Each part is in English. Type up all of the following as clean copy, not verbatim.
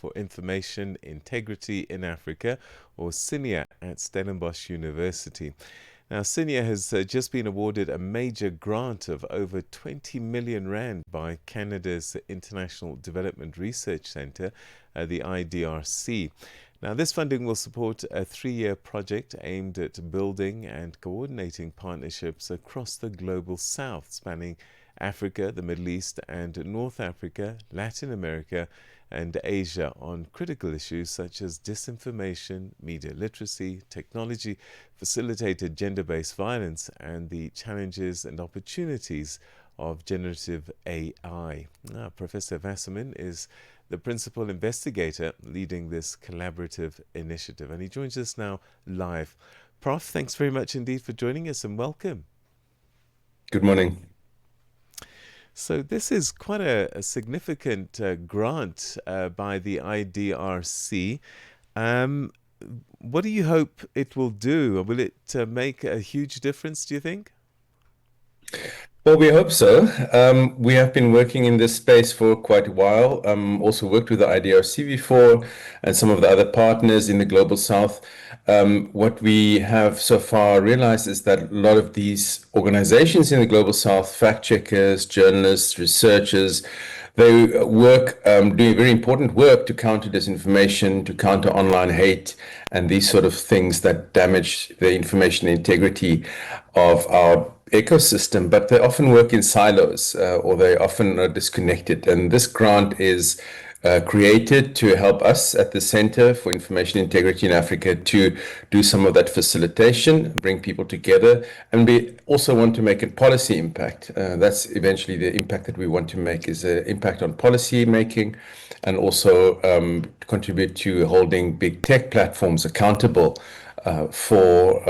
for Information Integrity in Africa, or CINIA, at Stellenbosch University. Now, CINIA has just been awarded a major grant of over 20 million rand by Canada's International Development Research Centre, the IDRC. Now, this funding will support a 3-year project aimed at building and coordinating partnerships across the global south, spanning Africa, the Middle East and North Africa, Latin America and Asia, on critical issues such as disinformation, media literacy, technology, facilitated gender-based violence, and the challenges and opportunities of generative AI. Now, Professor Wasserman is the Principal Investigator leading this collaborative initiative, and he joins us now live. Prof, thanks very much indeed for joining us, and welcome. Good morning. So this is quite a significant grant by the IDRC. What do you hope it will do? Will it make a huge difference, do you think? Well, we hope so. We have been working in this space for quite a while. Also worked with the IDRC before and some of the other partners in the Global South. What we have so far realized is that a lot of these organizations in the Global South, fact checkers, journalists, researchers, they work, doing very important work to counter disinformation, to counter online hate, and these sort of things that damage the information integrity of our ecosystem, but they often work in silos, or they often are disconnected. And this grant is created to help us at the Center for Information Integrity in Africa to do some of that facilitation, bring people together, and we also want to make a policy impact. That's eventually the impact that we want to make, is an impact on policy making, and also contribute to holding big tech platforms accountable for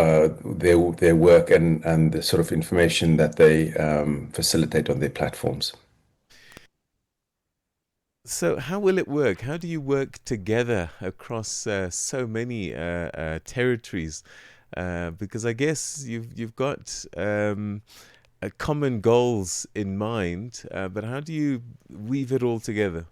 their work and the sort of information that they facilitate on their platforms. So how will it work? How do you work together across so many territories? Because I guess you've got common goals in mind, but how do you weave it all together?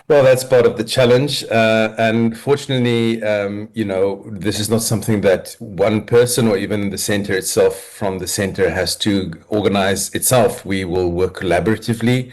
Well, that's part of the challenge. And fortunately, this is not something that one person or even the center itself from the center has to organize itself. We will work collaboratively.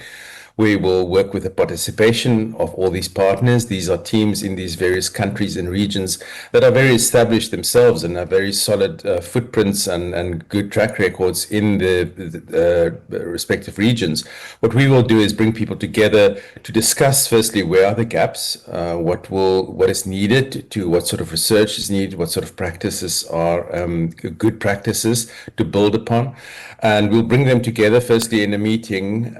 We will work with the participation of all these partners. These are teams in these various countries and regions that are very established themselves and have very solid footprints and good track records in the respective regions. What we will do is bring people together to discuss, firstly, where are the gaps, what is needed, to what sort of research is needed, what sort of practices are good practices to build upon. And we'll bring them together, firstly, in a meeting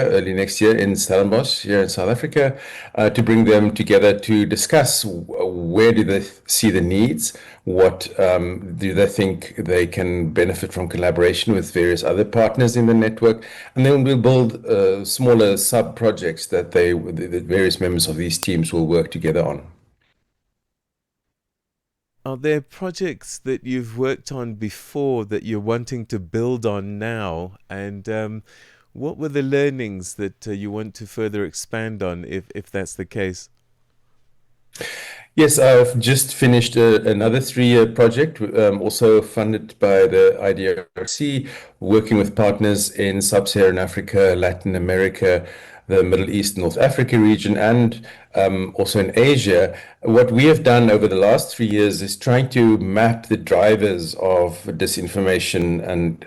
early next year in Stellenbosch, here in South Africa, to bring them together to discuss where do they see the needs, what do they think they can benefit from collaboration with various other partners in the network, and then we'll build smaller sub-projects that the various members of these teams will work together on. Are there projects that you've worked on before that you're wanting to build on now? And what were the learnings that you want to further expand on, if that's the case? Yes, I've just finished another 3-year project, also funded by the IDRC, working with partners in Sub-Saharan Africa, Latin America, the Middle East, North Africa region, and also in Asia. What we have done over the last 3 years is trying to map the drivers of disinformation and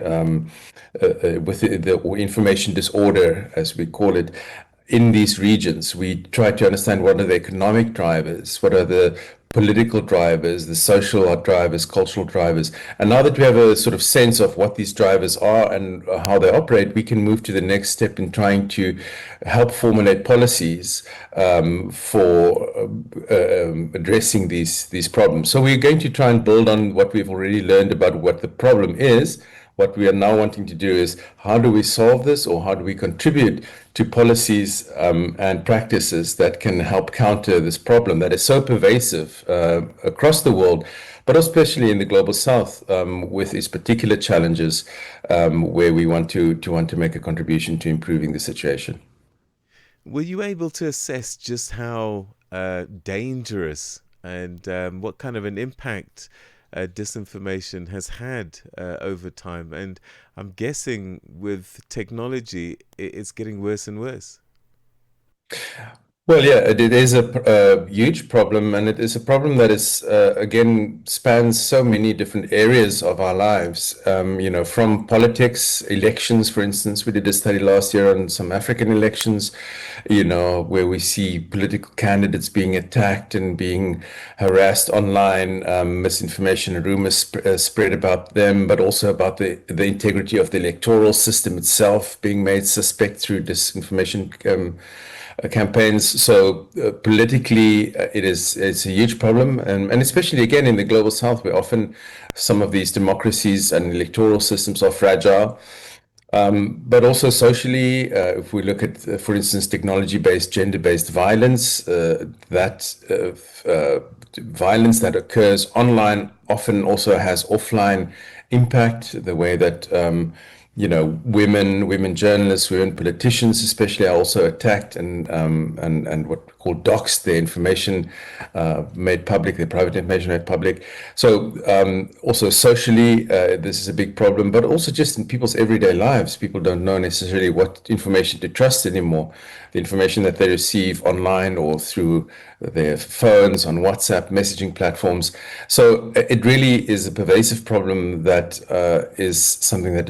with the information disorder, as we call it, in these regions. We try to understand what are the economic drivers, what are the political drivers, the social drivers, cultural drivers. And now that we have a sort of sense of what these drivers are and how they operate, we can move to the next step in trying to help formulate policies for addressing these problems. So we're going to try and build on what we've already learned about what the problem is. What we are now wanting to do is, how do we solve this, or how do we contribute to policies and practices that can help counter this problem that is so pervasive across the world, but especially in the Global South, with its particular challenges, where we want to make a contribution to improving the situation. Were you able to assess just how dangerous and what kind of an impact disinformation has had over time? And I'm guessing with technology, it's getting worse and worse. Well, yeah, it is a huge problem, and it is a problem that is again spans so many different areas of our lives. From politics, elections, for instance. We did a study last year on some African elections, where we see political candidates being attacked and being harassed online, misinformation and rumors spread about them, but also about the integrity of the electoral system itself being made suspect through disinformation campaigns. So politically, it's a huge problem, and especially again in the global south, where often some of these democracies and electoral systems are fragile. But also socially, if we look at, for instance, technology-based, gender-based violence, violence that occurs online often also has offline impact. The way that women journalists, women politicians, especially, are also attacked and what we call doxed, their information made public, their private information made public. So also socially, this is a big problem, but also just in people's everyday lives. People don't know necessarily what information to trust anymore. The information that they receive online or through their phones, on WhatsApp, messaging platforms. So it really is a pervasive problem that is something that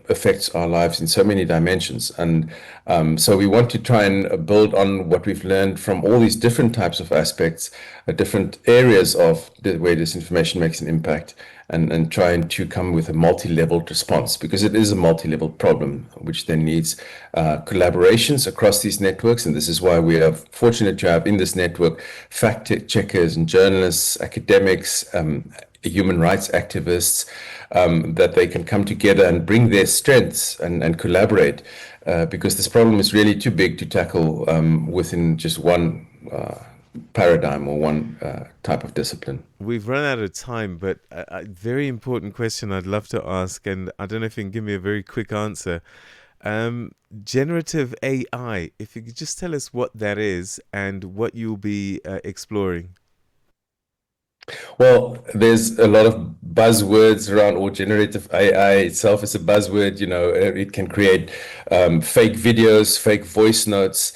affects our lives in so many dimensions. And so we want to try and build on what we've learned from all these different types of aspects, different areas of the way this information makes an impact, and trying to come with a multi-leveled response, because it is a multi-level problem, which then needs collaborations across these networks. And this is why we are fortunate to have in this network fact checkers and journalists, academics, human rights activists, that they can come together and bring their strengths and collaborate, because this problem is really too big to tackle within just one paradigm or one type of discipline. We've run out of time, but a very important question I'd love to ask, and I don't know if you can give me a very quick answer. Generative AI, if you could just tell us what that is and what you'll be exploring. Well, there's a lot of buzzwords around, or generative AI itself is a buzzword. It can create fake videos, fake voice notes,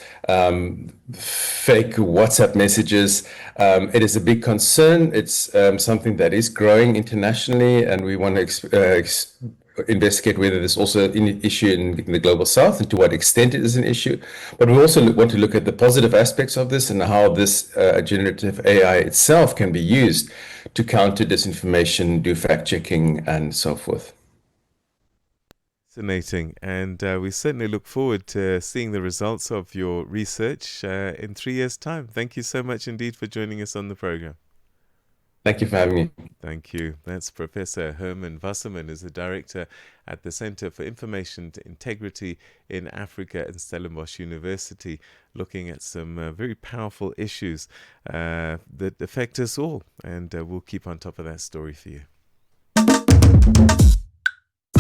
fake WhatsApp messages. It is a big concern. It's something that is growing internationally, and we want to investigate whether there's also an issue in the global south and to what extent it is an issue. But we also want to look at the positive aspects of this and how this generative AI itself can be used to counter disinformation, do fact checking, and so forth. Fascinating. And we certainly look forward to seeing the results of your research in 3 years' time. Thank you so much indeed for joining us on the program. Thank you for having me. Thank you. That's Professor Herman Wasserman, who's the director at the Center for Information Integrity in Africa at Stellenbosch University, looking at some very powerful issues that affect us all. And we'll keep on top of that story for you.